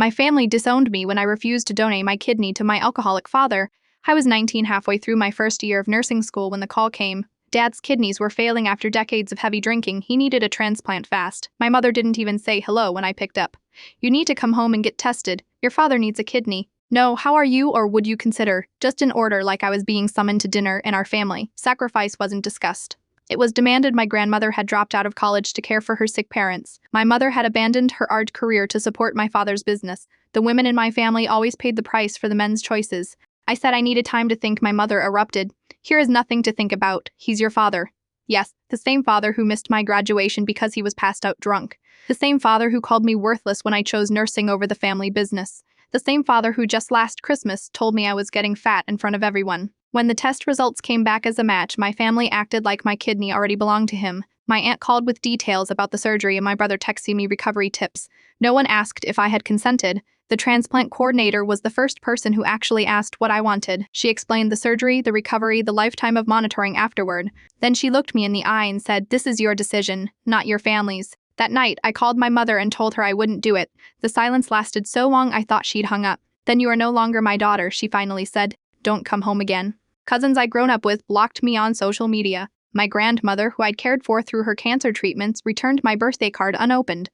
My family disowned me when I refused to donate my kidney to my alcoholic father. I was 19 halfway through my first year of nursing school when the call came. Dad's kidneys were failing after decades of heavy drinking. He needed a transplant fast. My mother didn't even say hello when I picked up. "You need to come home and get tested. Your father needs a kidney." "No, how are you or would you consider?" Just an order like I was being summoned to dinner in our family. Sacrifice wasn't discussed. It was demanded. My grandmother had dropped out of college to care for her sick parents. My mother had abandoned her art career to support my father's business. The women in my family always paid the price for the men's choices. I said I needed time to think. My mother erupted. "Here is nothing to think about. He's your father." Yes, the same father who missed my graduation because he was passed out drunk. The same father who called me worthless when I chose nursing over the family business. The same father who just last Christmas told me I was getting fat in front of everyone. When the test results came back as a match, my family acted like my kidney already belonged to him. My aunt called with details about the surgery and my brother texted me recovery tips. No one asked if I had consented. The transplant coordinator was the first person who actually asked what I wanted. She explained the surgery, the recovery, the lifetime of monitoring afterward. Then she looked me in the eye and said, "This is your decision, not your family's." That night, I called my mother and told her I wouldn't do it. The silence lasted so long I thought she'd hung up. "Then you are no longer my daughter," she finally said. "Don't come home again." Cousins I'd grown up with blocked me on social media. My grandmother, who I'd cared for through her cancer treatments, returned my birthday card unopened.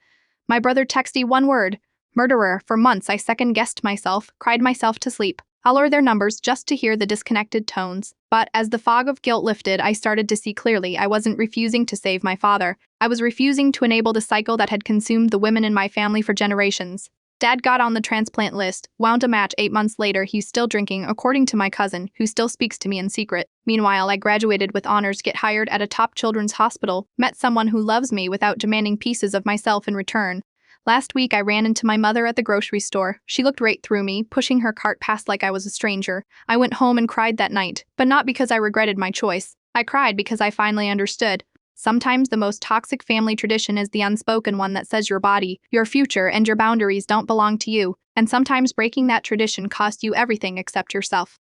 My brother texted one word: "Murderer." For months I second-guessed myself, cried myself to sleep. I'll lower their numbers just to hear the disconnected tones. But as the fog of guilt lifted, I started to see clearly. I wasn't refusing to save my father. I was refusing to enable the cycle that had consumed the women in my family for generations. Dad got on the transplant list, wound a match 8 months later. He's still drinking, according to my cousin, who still speaks to me in secret. Meanwhile, I graduated with honors, get hired at a top children's hospital, met someone who loves me without demanding pieces of myself in return. Last week, I ran into my mother at the grocery store. She looked right through me, pushing her cart past like I was a stranger. I went home and cried that night, but not because I regretted my choice. I cried because I finally understood. Sometimes the most toxic family tradition is the unspoken one that says your body, your future, and your boundaries don't belong to you, and sometimes breaking that tradition costs you everything except yourself.